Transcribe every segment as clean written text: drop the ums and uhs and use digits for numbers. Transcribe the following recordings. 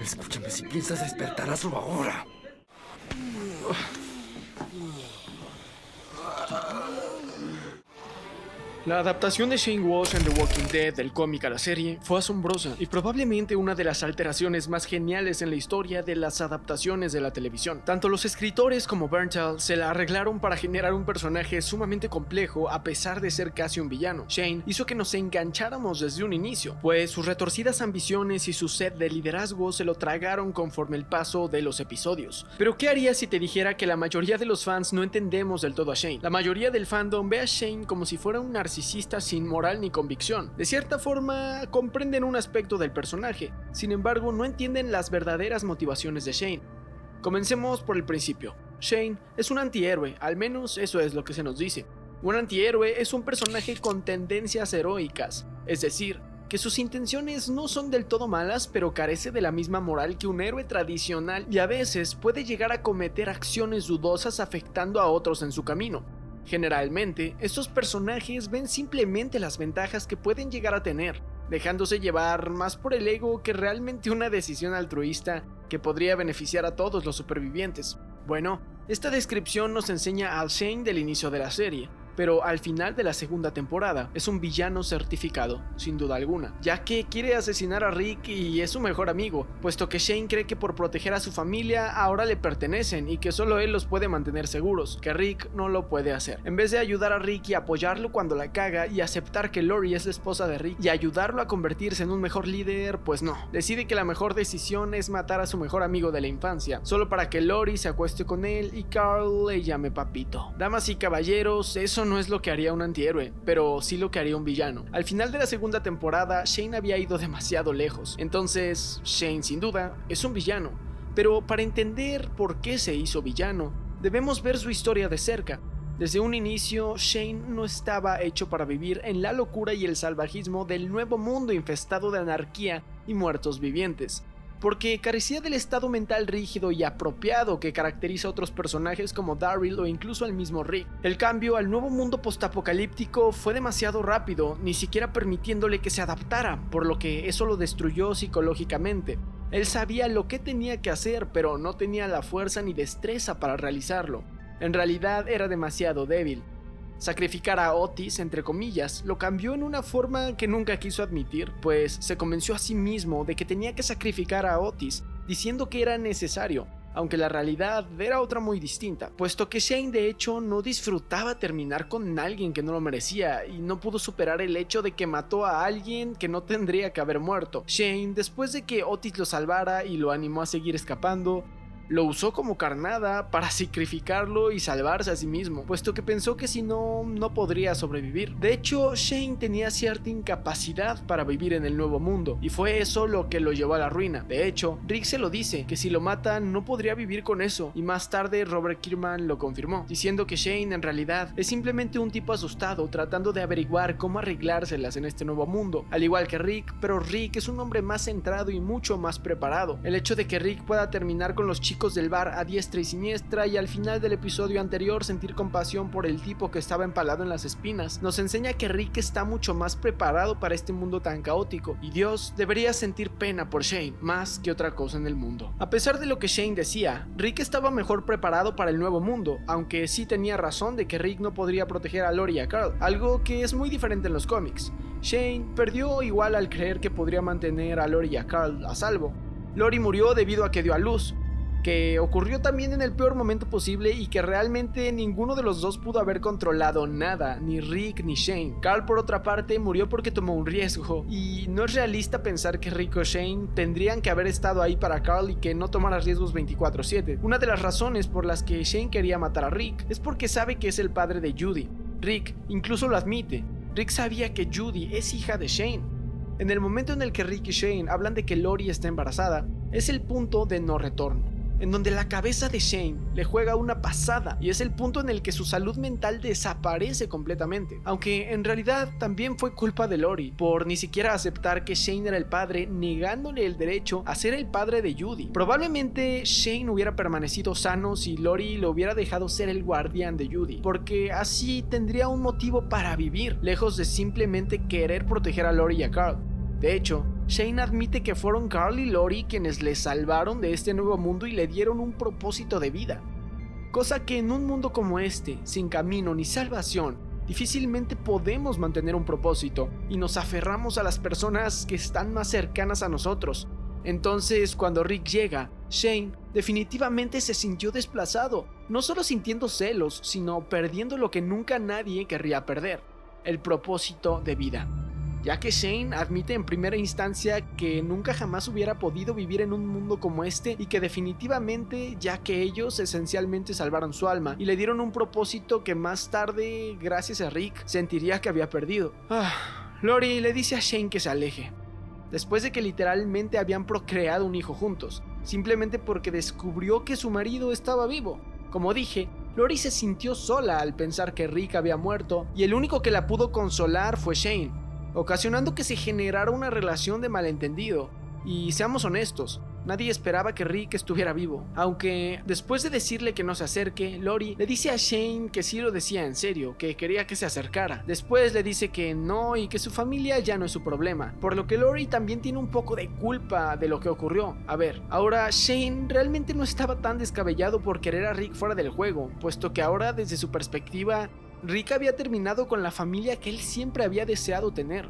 Escúchame, si piensas despertar, hazlo ahora. La adaptación de Shane Walsh en The Walking Dead del cómic a la serie fue asombrosa y probablemente una de las alteraciones más geniales en la historia de las adaptaciones de la televisión. Tanto los escritores como Bernthal se la arreglaron para generar un personaje sumamente complejo a pesar de ser casi un villano. Shane hizo que nos engancháramos desde un inicio, pues sus retorcidas ambiciones y su sed de liderazgo se lo tragaron conforme el paso de los episodios. Pero ¿qué harías si te dijera que la mayoría de los fans no entendemos del todo a Shane? La mayoría del fandom ve a Shane como si fuera un narcisista sin moral ni convicción. De cierta forma, comprenden un aspecto del personaje, sin embargo, no entienden las verdaderas motivaciones de Shane. Comencemos por el principio. Shane es un antihéroe, al menos eso es lo que se nos dice. Un antihéroe es un personaje con tendencias heroicas, es decir, que sus intenciones no son del todo malas, pero carece de la misma moral que un héroe tradicional y a veces puede llegar a cometer acciones dudosas afectando a otros en su camino. Generalmente, estos personajes ven simplemente las ventajas que pueden llegar a tener, dejándose llevar más por el ego que realmente una decisión altruista que podría beneficiar a todos los supervivientes. Bueno, esta descripción nos enseña al Shane del inicio de la serie, pero al final de la segunda temporada es un villano certificado, sin duda alguna, ya que quiere asesinar a Rick y es su mejor amigo, puesto que Shane cree que por proteger a su familia ahora le pertenecen y que solo él los puede mantener seguros, que Rick no lo puede hacer. En vez de ayudar a Rick y apoyarlo cuando la caga y aceptar que Lori es la esposa de Rick y ayudarlo a convertirse en un mejor líder, pues no, decide que la mejor decisión es matar a su mejor amigo de la infancia, solo para que Lori se acueste con él y Carl le llame papito. Damas y caballeros, eso no es lo que haría un antihéroe, pero sí lo que haría un villano. Al final de la segunda temporada, Shane había ido demasiado lejos, entonces Shane sin duda es un villano, pero para entender por qué se hizo villano, debemos ver su historia de cerca. Desde un inicio, Shane no estaba hecho para vivir en la locura y el salvajismo del nuevo mundo infestado de anarquía y muertos vivientes, porque carecía del estado mental rígido y apropiado que caracteriza a otros personajes como Daryl o incluso al mismo Rick. El cambio al nuevo mundo postapocalíptico fue demasiado rápido, ni siquiera permitiéndole que se adaptara, por lo que eso lo destruyó psicológicamente. Él sabía lo que tenía que hacer, pero no tenía la fuerza ni destreza para realizarlo. En realidad era demasiado débil. Sacrificar a Otis, entre comillas, lo cambió en una forma que nunca quiso admitir, pues se convenció a sí mismo de que tenía que sacrificar a Otis, diciendo que era necesario, aunque la realidad era otra muy distinta, puesto que Shane de hecho no disfrutaba terminar con alguien que no lo merecía y no pudo superar el hecho de que mató a alguien que no tendría que haber muerto. Shane, después de que Otis lo salvara y lo animó a seguir escapando, lo usó como carnada para sacrificarlo y salvarse a sí mismo, puesto que pensó que si no, no podría sobrevivir. De hecho, Shane tenía cierta incapacidad para vivir en el nuevo mundo, y fue eso lo que lo llevó a la ruina. De hecho, Rick se lo dice, que si lo matan no podría vivir con eso, y más tarde Robert Kirkman lo confirmó, diciendo que Shane en realidad es simplemente un tipo asustado tratando de averiguar cómo arreglárselas en este nuevo mundo, al igual que Rick, pero Rick es un hombre más centrado y mucho más preparado. El hecho de que Rick pueda terminar con los chicos del bar a diestra y siniestra y al final del episodio anterior sentir compasión por el tipo que estaba empalado en las espinas nos enseña que Rick está mucho más preparado para este mundo tan caótico y Dios debería sentir pena por Shane más que otra cosa en el mundo. A pesar de lo que Shane decía, Rick estaba mejor preparado para el nuevo mundo, aunque sí tenía razón de que Rick no podría proteger a Lori y a Carl, algo que es muy diferente en los cómics. Shane perdió igual al creer que podría mantener a Lori y a Carl a salvo. Lori murió debido a que dio a luz, que ocurrió también en el peor momento posible y que realmente ninguno de los dos pudo haber controlado nada, ni Rick ni Shane. Carl por otra parte murió porque tomó un riesgo, y no es realista pensar que Rick o Shane tendrían que haber estado ahí para Carl y que no tomara riesgos 24/7. Una de las razones por las que Shane quería matar a Rick es porque sabe que es el padre de Judy. Rick incluso lo admite. Rick sabía que Judy es hija de Shane. En el momento en el que Rick y Shane hablan de que Lori está embarazada, es el punto de no retorno, en donde la cabeza de Shane le juega una pasada y es el punto en el que su salud mental desaparece completamente, aunque en realidad también fue culpa de Lori por ni siquiera aceptar que Shane era el padre, negándole el derecho a ser el padre de Judy. Probablemente Shane hubiera permanecido sano si Lori lo hubiera dejado ser el guardián de Judy, porque así tendría un motivo para vivir, lejos de simplemente querer proteger a Lori y a Carl. De hecho, Shane admite que fueron Carl y Lori quienes le salvaron de este nuevo mundo y le dieron un propósito de vida. Cosa que en un mundo como este, sin camino ni salvación, difícilmente podemos mantener un propósito y nos aferramos a las personas que están más cercanas a nosotros. Entonces, cuando Rick llega, Shane definitivamente se sintió desplazado, no solo sintiendo celos, sino perdiendo lo que nunca nadie querría perder, el propósito de vida. Ya que Shane admite en primera instancia que nunca jamás hubiera podido vivir en un mundo como este y que definitivamente, ya que ellos esencialmente salvaron su alma y le dieron un propósito que más tarde, gracias a Rick, sentiría que había perdido. Lori le dice a Shane que se aleje, después de que literalmente habían procreado un hijo juntos, simplemente porque descubrió que su marido estaba vivo. Como dije, Lori se sintió sola al pensar que Rick había muerto y el único que la pudo consolar fue Shane, ocasionando que se generara una relación de malentendido. Y seamos honestos, nadie esperaba que Rick estuviera vivo, aunque después de decirle que no se acerque, Lori le dice a Shane que sí lo decía en serio, que quería que se acercara. Después le dice que no y que su familia ya no es su problema, por lo que Lori también tiene un poco de culpa de lo que ocurrió. A ver, ahora Shane realmente no estaba tan descabellado por querer a Rick fuera del juego, puesto que ahora desde su perspectiva, Rick había terminado con la familia que él siempre había deseado tener,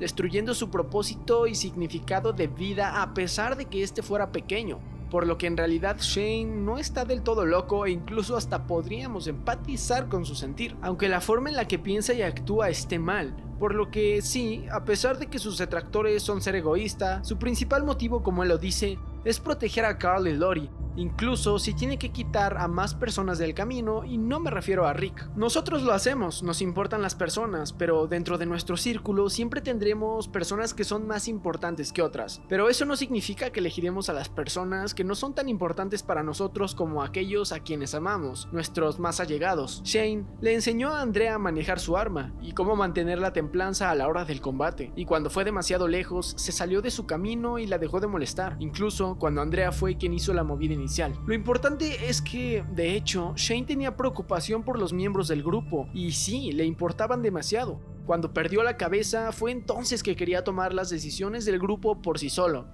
destruyendo su propósito y significado de vida a pesar de que este fuera pequeño, por lo que en realidad Shane no está del todo loco e incluso hasta podríamos empatizar con su sentir, aunque la forma en la que piensa y actúa esté mal, por lo que sí, a pesar de que sus detractores son ser egoísta, su principal motivo, como él lo dice, es proteger a Carl y Lori, incluso si tiene que quitar a más personas del camino, y no me refiero a Rick. Nosotros lo hacemos, nos importan las personas, pero dentro de nuestro círculo siempre tendremos personas que son más importantes que otras, pero eso no significa que elegiremos a las personas que no son tan importantes para nosotros como aquellos a quienes amamos, nuestros más allegados. Shane le enseñó a Andrea a manejar su arma y cómo mantener la templanza a la hora del combate, y cuando fue demasiado lejos se salió de su camino y la dejó de molestar, incluso cuando Andrea fue quien hizo la movida inicial. Lo importante es que, de hecho, Shane tenía preocupación por los miembros del grupo, y sí, le importaban demasiado. Cuando perdió la cabeza fue entonces que quería tomar las decisiones del grupo por sí solo.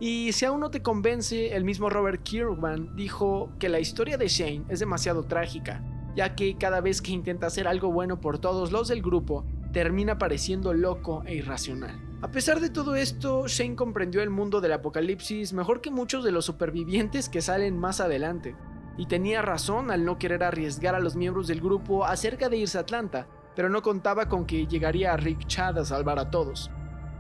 Y si aún no te convence, el mismo Robert Kirkman dijo que la historia de Shane es demasiado trágica, ya que cada vez que intenta hacer algo bueno por todos los del grupo, termina pareciendo loco e irracional. A pesar de todo esto, Shane comprendió el mundo del apocalipsis mejor que muchos de los supervivientes que salen más adelante, y tenía razón al no querer arriesgar a los miembros del grupo acerca de irse a Atlanta, pero no contaba con que llegaría a Rick Chad a salvar a todos.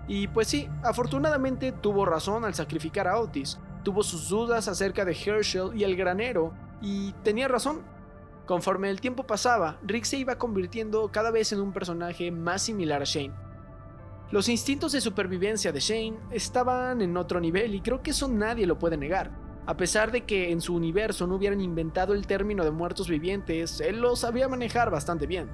Y pues sí, afortunadamente tuvo razón al sacrificar a Otis, tuvo sus dudas acerca de Herschel y el granero, y tenía razón. Conforme el tiempo pasaba, Rick se iba convirtiendo cada vez en un personaje más similar a Shane. Los instintos de supervivencia de Shane estaban en otro nivel y creo que eso nadie lo puede negar. A pesar de que en su universo no hubieran inventado el término de muertos vivientes, él lo sabía manejar bastante bien.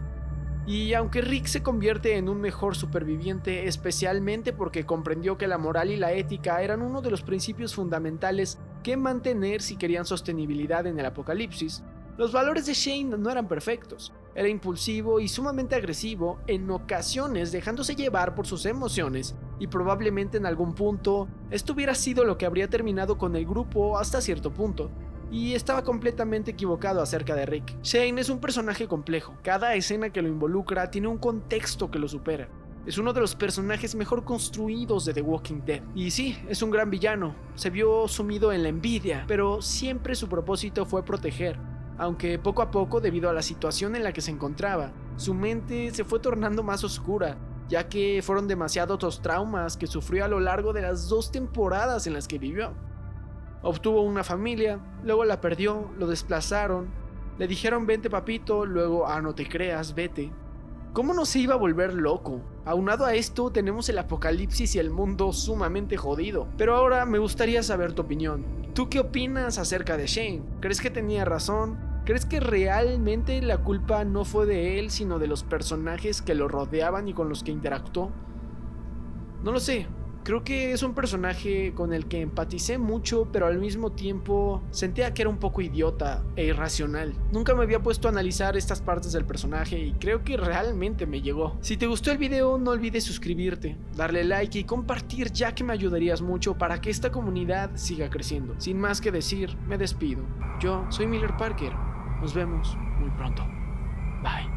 Y aunque Rick se convierte en un mejor superviviente especialmente porque comprendió que la moral y la ética eran uno de los principios fundamentales que mantener si querían sostenibilidad en el apocalipsis, los valores de Shane no eran perfectos. Era impulsivo y sumamente agresivo, en ocasiones dejándose llevar por sus emociones, y probablemente en algún punto esto hubiera sido lo que habría terminado con el grupo hasta cierto punto. Y estaba completamente equivocado acerca de Rick. Shane es un personaje complejo, cada escena que lo involucra tiene un contexto que lo supera. Es uno de los personajes mejor construidos de The Walking Dead. Y sí, es un gran villano, se vio sumido en la envidia, pero siempre su propósito fue proteger. Aunque poco a poco, debido a la situación en la que se encontraba, su mente se fue tornando más oscura, ya que fueron demasiados los traumas que sufrió a lo largo de las 2 temporadas en las que vivió. Obtuvo una familia, luego la perdió, lo desplazaron, le dijeron vente papito, luego no te creas, vete. ¿Cómo no se iba a volver loco? Aunado a esto tenemos el apocalipsis y el mundo sumamente jodido. Pero ahora me gustaría saber tu opinión. ¿Tú qué opinas acerca de Shane? ¿Crees que tenía razón? ¿Crees que realmente la culpa no fue de él, sino de los personajes que lo rodeaban y con los que interactuó? No lo sé. Creo que es un personaje con el que empaticé mucho, pero al mismo tiempo sentía que era un poco idiota e irracional. Nunca me había puesto a analizar estas partes del personaje y creo que realmente me llegó. Si te gustó el video, no olvides suscribirte, darle like y compartir, ya que me ayudarías mucho para que esta comunidad siga creciendo. Sin más que decir, me despido. Yo soy Miller Parker. Nos vemos muy pronto. Bye.